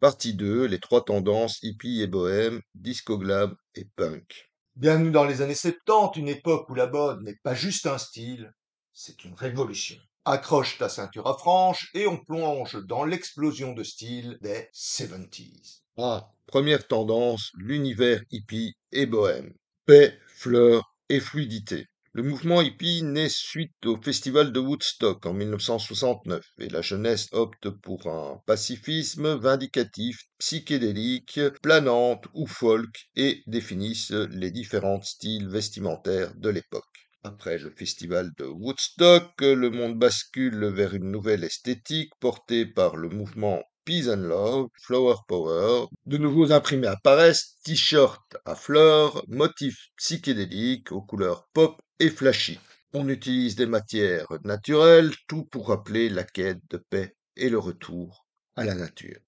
Partie 2, les trois tendances hippie et bohème, disco glam et punk. Bienvenue dans les années 70, une époque où la mode n'est pas juste un style, c'est une révolution. Accroche ta ceinture à franges et on plonge dans l'explosion de style des 70s. Ah, première tendance, l'univers hippie et bohème. Paix, fleurs et fluidité. Le mouvement hippie naît suite au festival de Woodstock en 1969 et la jeunesse opte pour un pacifisme vindicatif, psychédélique, planante ou folk et définissent les différents styles vestimentaires de l'époque. Après le festival de Woodstock, le monde bascule vers une nouvelle esthétique portée par le mouvement Peace and Love, Flower Power. De nouveaux imprimés apparaissent, t-shirts à fleurs, motifs psychédéliques aux couleurs pop et flashy. On utilise des matières naturelles, tout pour rappeler la quête de paix et le retour à la nature.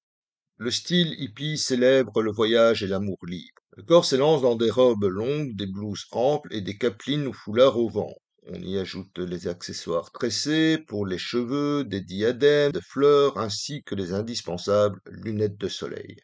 Le style hippie célèbre le voyage et l'amour libre. Le corps s'élance dans des robes longues, des blouses amples et des capelines ou foulards au vent. On y ajoute les accessoires tressés pour les cheveux, des diadèmes, des fleurs, ainsi que les indispensables lunettes de soleil.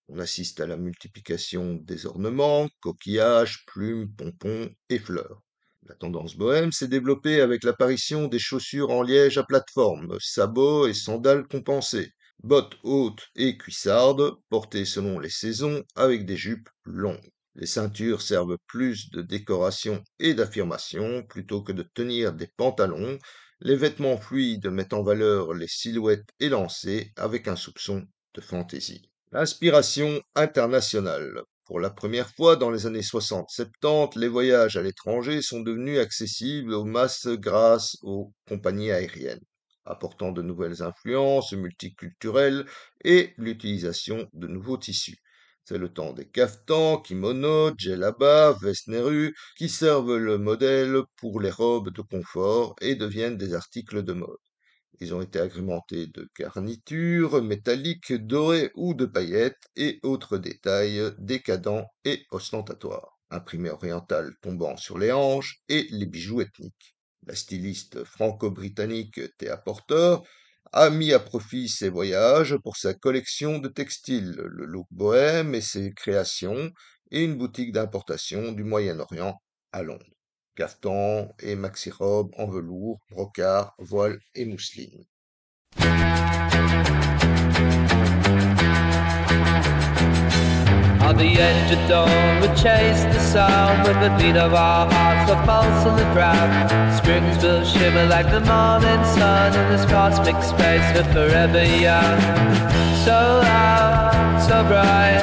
On assiste à la multiplication des ornements, coquillages, plumes, pompons et fleurs. La tendance bohème s'est développée avec l'apparition des chaussures en liège à plateforme, sabots et sandales compensées, bottes hautes et cuissardes, portées selon les saisons avec des jupes longues. Les ceintures servent plus de décoration et d'affirmation plutôt que de tenir des pantalons. Les vêtements fluides mettent en valeur les silhouettes élancées avec un soupçon de fantaisie. L'inspiration internationale. Pour la première fois dans les années 60-70, les voyages à l'étranger sont devenus accessibles aux masses grâce aux compagnies aériennes, apportant de nouvelles influences multiculturelles et l'utilisation de nouveaux tissus. C'est le temps des caftans, kimonos, djellabas, vestes Nehru, qui servent le modèle pour les robes de confort et deviennent des articles de mode. Ils ont été agrémentés de garnitures métalliques, dorées ou de paillettes et autres détails décadents et ostentatoires. Imprimé oriental tombant sur les hanches et les bijoux ethniques. La styliste franco-britannique Thea Porter a mis à profit ses voyages pour sa collection de textiles, le look bohème et ses créations, et une boutique d'importation du Moyen-Orient à Londres. Caftan et maxi-robe en velours, brocart, voile et mousseline. On the edge of dawn we chase the sound with the beat of our hearts, the pulse on the ground. Springs will shimmer like the morning sun in this cosmic space we're forever young. So loud, so bright,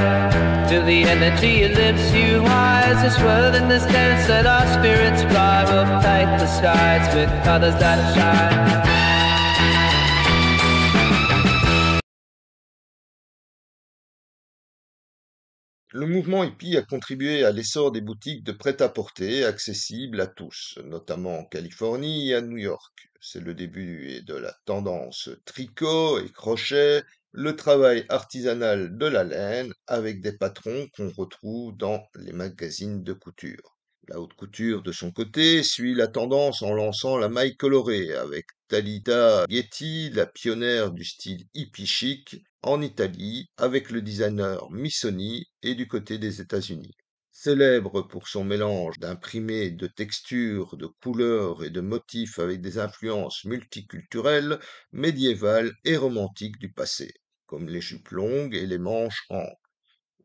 feel the energy, it lifts you high as this world in this dance that our spirits fly. We'll paint the skies with colors that shine. Le mouvement hippie a contribué à l'essor des boutiques de prêt-à-porter accessibles à tous, notamment en Californie et à New York. C'est le début de la tendance tricot et crochet, le travail artisanal de la laine avec des patrons qu'on retrouve dans les magazines de couture. La haute couture, de son côté, suit la tendance en lançant la maille colorée avec Talita Getty, la pionnière du style hippie chic, en Italie avec le designer Missoni et du côté des États-Unis. Célèbre pour son mélange d'imprimés, de textures, de couleurs et de motifs avec des influences multiculturelles, médiévales et romantiques du passé, comme les jupes longues et les manches amples.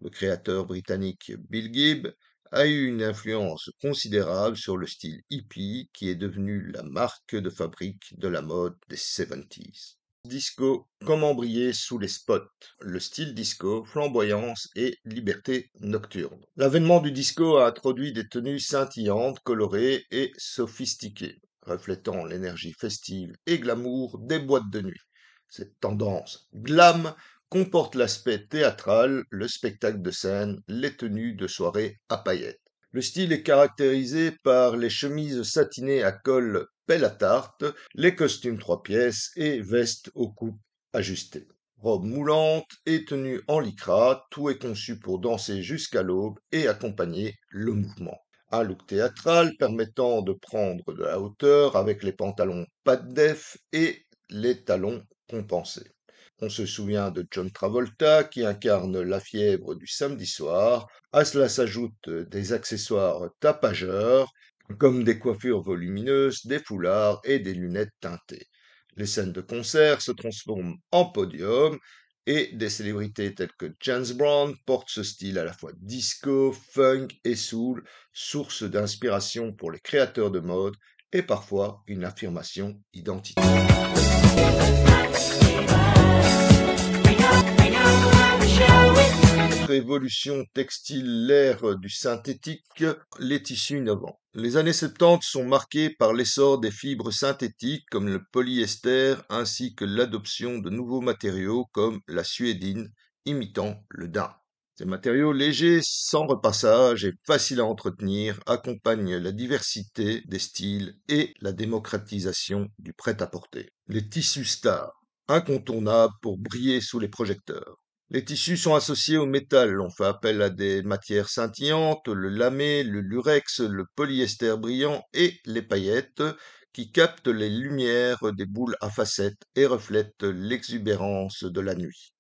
Le créateur britannique Bill Gibb a eu une influence considérable sur le style hippie qui est devenu la marque de fabrique de la mode des 70s. Disco, comment briller sous les spots. Le style disco, flamboyance et liberté nocturne. L'avènement du disco a introduit des tenues scintillantes, colorées et sophistiquées, reflétant l'énergie festive et glamour des boîtes de nuit. Cette tendance glam comporte l'aspect théâtral, le spectacle de scène, les tenues de soirée à paillettes. Le style est caractérisé par les chemises satinées à col pelle à tarte, les costumes 3 pièces et vestes aux coupes ajustées. Robes moulantes et tenues en lycra, tout est conçu pour danser jusqu'à l'aube et accompagner le mouvement. Un look théâtral permettant de prendre de la hauteur avec les pantalons pas de def et les talons compensés. On se souvient de John Travolta qui incarne la fièvre du samedi soir. À cela s'ajoutent des accessoires tapageurs, comme des coiffures volumineuses, des foulards et des lunettes teintées. Les scènes de concert se transforment en podium et des célébrités telles que James Brown portent ce style à la fois disco, funk et soul, source d'inspiration pour les créateurs de mode et parfois une affirmation identitaire. Révolution textile, l'ère du synthétique, les tissus innovants. Les années 70 sont marquées par l'essor des fibres synthétiques comme le polyester ainsi que l'adoption de nouveaux matériaux comme la suédine imitant le daim. Ces matériaux légers, sans repassage et faciles à entretenir, accompagnent la diversité des styles et la démocratisation du prêt-à-porter. Les tissus stars, incontournables pour briller sous les projecteurs. Les tissus sont associés au métal. On fait appel à des matières scintillantes, le lamé, le lurex, le polyester brillant et les paillettes qui captent les lumières des boules à facettes et reflètent l'exubérance de la nuit.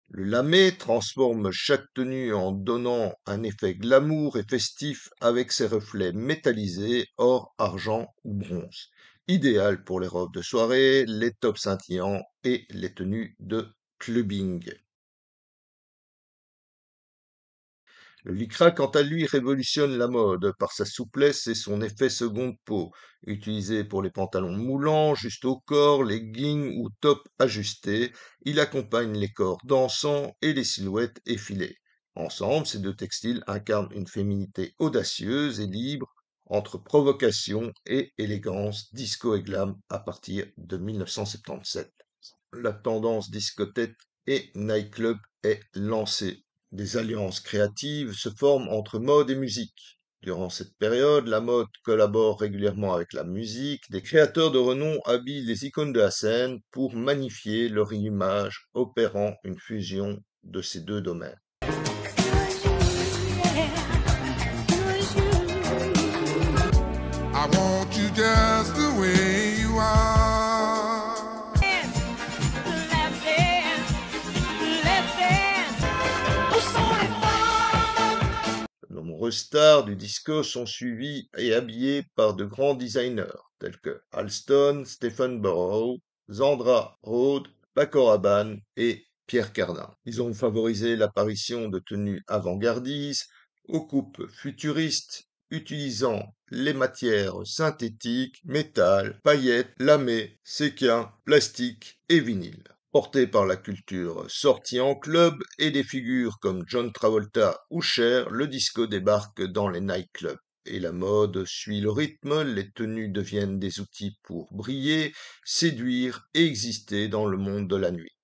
Le lamé transforme chaque tenue en donnant un effet glamour et festif avec ses reflets métallisés, or, argent ou bronze. Idéal pour les robes de soirée, les tops scintillants et les tenues de clubbing. Le lycra, quant à lui, révolutionne la mode par sa souplesse et son effet seconde peau, utilisé pour les pantalons moulants juste au corps, leggings ou tops ajustés. Il accompagne les corps dansants et les silhouettes effilées. Ensemble, ces deux textiles incarnent une féminité audacieuse et libre entre provocation et élégance, disco et glam à partir de 1977. La tendance discothèque et nightclub est lancée. Des alliances créatives se forment entre mode et musique. Durant cette période, la mode collabore régulièrement avec la musique. Des créateurs de renom habillent les icônes de la scène pour magnifier leur image, opérant une fusion de ces deux domaines. I want you just the way you are. De nombreuses stars du disco sont suivies et habillées par de grands designers tels que Halston, Stephen Burrow, Zandra Rhodes, Paco Rabanne et Pierre Cardin. Ils ont favorisé l'apparition de tenues avant-gardistes, aux coupes futuristes, utilisant les matières synthétiques, métal, paillettes, lamé, séquin, plastique et vinyle. Porté par la culture sortie en club et des figures comme John Travolta ou Cher, le disco débarque dans les nightclubs. Et la mode suit le rythme, les tenues deviennent des outils pour briller, séduire et exister dans le monde de la nuit.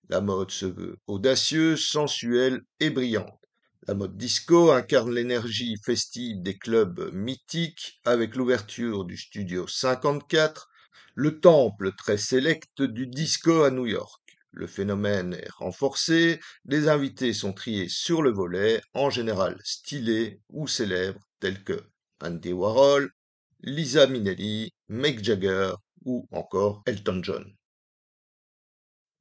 La mode se veut audacieuse, sensuelle et brillante. La mode disco incarne l'énergie festive des clubs mythiques avec l'ouverture du Studio 54, le temple très sélect du disco à New York. Le phénomène est renforcé, les invités sont triés sur le volet, en général stylés ou célèbres tels que Andy Warhol, Liza Minnelli, Mick Jagger ou encore Elton John.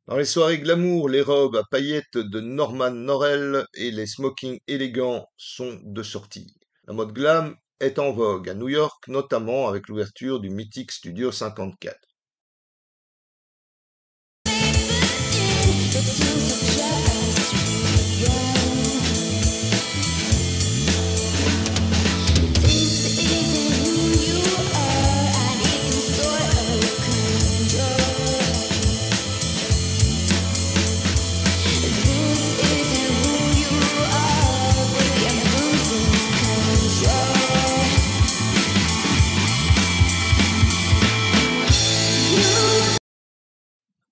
Dans les soirées glamour, les robes à paillettes de Norman Norell et les smokings élégants sont de sortie. La mode glam est en vogue à New York, notamment avec l'ouverture du mythique Studio 54.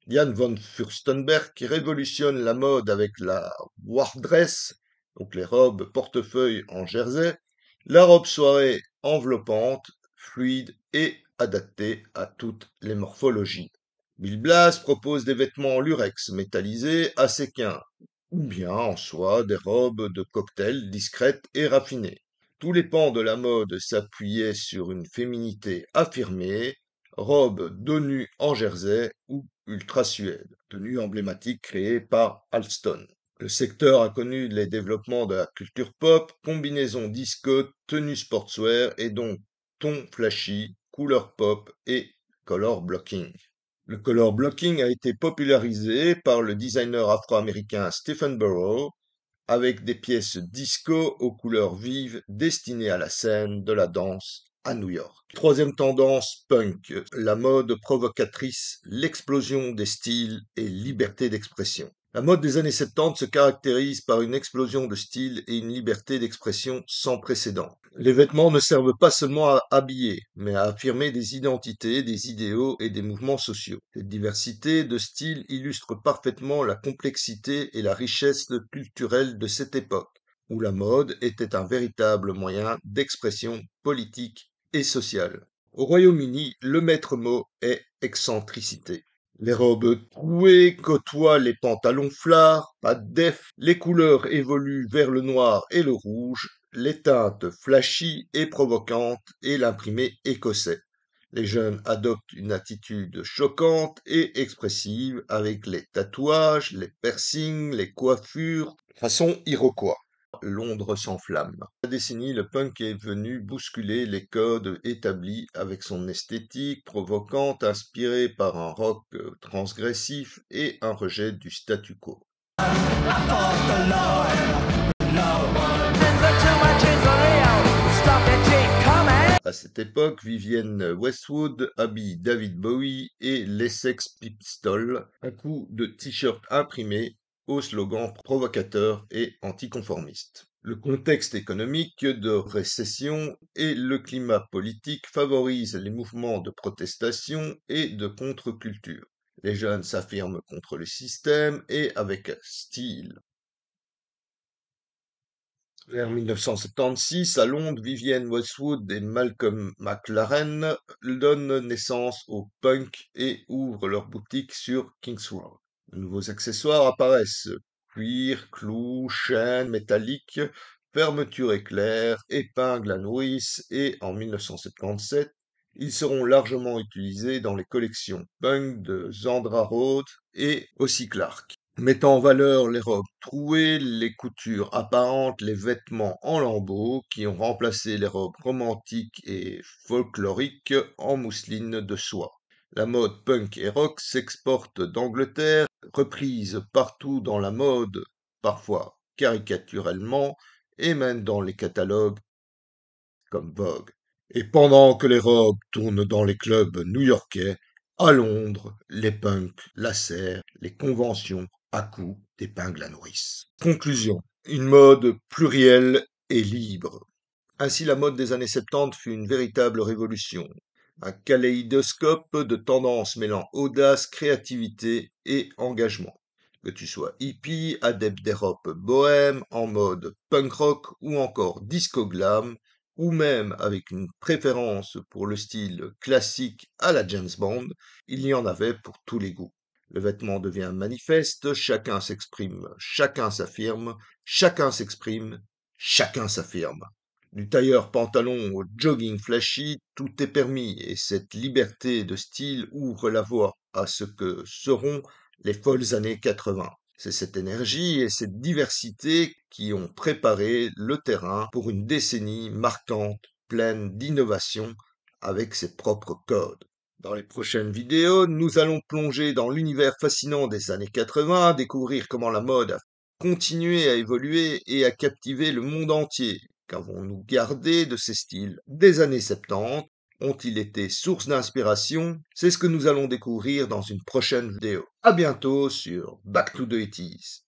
Jan von Furstenberg qui révolutionne la mode avec la wardress, donc les robes portefeuille en jersey, la robe soirée enveloppante, fluide et adaptée à toutes les morphologies. Bill Blass propose des vêtements en lurex métallisés à séquins, ou bien en soie des robes de cocktail discrètes et raffinées. Tous les pans de la mode s'appuyaient sur une féminité affirmée, robe dos nu en jersey ou Ultra Suède, tenue emblématique créée par Alston. Le secteur a connu les développements de la culture pop, combinaison disco, tenue sportswear et donc ton flashy, couleur pop et color blocking. Le color blocking a été popularisé par le designer afro-américain Stephen Burrow avec des pièces disco aux couleurs vives destinées à la scène de la danse à New York. Troisième tendance, punk, la mode provocatrice, l'explosion des styles et liberté d'expression. La mode des années 70 se caractérise par une explosion de styles et une liberté d'expression sans précédent. Les vêtements ne servent pas seulement à habiller, mais à affirmer des identités, des idéaux et des mouvements sociaux. Cette diversité de styles illustre parfaitement la complexité et la richesse culturelle de cette époque, où la mode était un véritable moyen d'expression politique et sociale. Au Royaume-Uni, le maître mot est excentricité. Les robes trouées côtoient les pantalons flards, pas de def, les couleurs évoluent vers le noir et le rouge, les teintes flashy et provocantes et l'imprimé écossais. Les jeunes adoptent une attitude choquante et expressive avec les tatouages, les piercings, les coiffures, façon Iroquois. Londres s'enflamme. La décennie, le punk est venu bousculer les codes établis avec son esthétique provocante inspirée par un rock transgressif et un rejet du statu quo. À cette époque, Vivienne Westwood habille David Bowie et les Sex Pistols, un coup de t-shirt imprimé au slogan provocateur et anticonformiste. Le contexte économique de récession et le climat politique favorisent les mouvements de protestation et de contre-culture. Les jeunes s'affirment contre le système et avec style. Vers 1976, à Londres, Vivienne Westwood et Malcolm McLaren donnent naissance au punk et ouvrent leur boutique sur King's Road. De nouveaux accessoires apparaissent: cuir, clous, chaînes métalliques, fermeture éclair, épingles à nourrice et en 1977, ils seront largement utilisés dans les collections punk de Zandra Rhodes et aussi Clark. Mettant en valeur les robes trouées, les coutures apparentes, les vêtements en lambeaux qui ont remplacé les robes romantiques et folkloriques en mousseline de soie. La mode punk et rock s'exporte d'Angleterre, reprise partout dans la mode, parfois caricaturellement, et même dans les catalogues comme Vogue. Et pendant que les robes tournent dans les clubs new-yorkais, à Londres, les punks lacèrent les conventions à coups d'épingles à nourrice. Conclusion. Une mode plurielle et libre. Ainsi, la mode des années 70 fut une véritable révolution. Un kaléidoscope de tendances mêlant audace, créativité et engagement. Que tu sois hippie, adepte des robes bohème, en mode punk rock ou encore disco glam, ou même avec une préférence pour le style classique à la James Bond, il y en avait pour tous les goûts. Le vêtement devient manifeste, chacun s'exprime, chacun s'affirme, chacun s'exprime, chacun s'affirme. Du tailleur pantalon au jogging flashy, tout est permis et cette liberté de style ouvre la voie à ce que seront les folles années 80. C'est cette énergie et cette diversité qui ont préparé le terrain pour une décennie marquante, pleine d'innovation, avec ses propres codes. Dans les prochaines vidéos, nous allons plonger dans l'univers fascinant des années 80, découvrir comment la mode a continué à évoluer et à captiver le monde entier. Qu'avons-nous gardé de ces styles des années 70? Ont-ils été source d'inspiration? C'est ce que nous allons découvrir dans une prochaine vidéo. À bientôt sur Back to the 80s.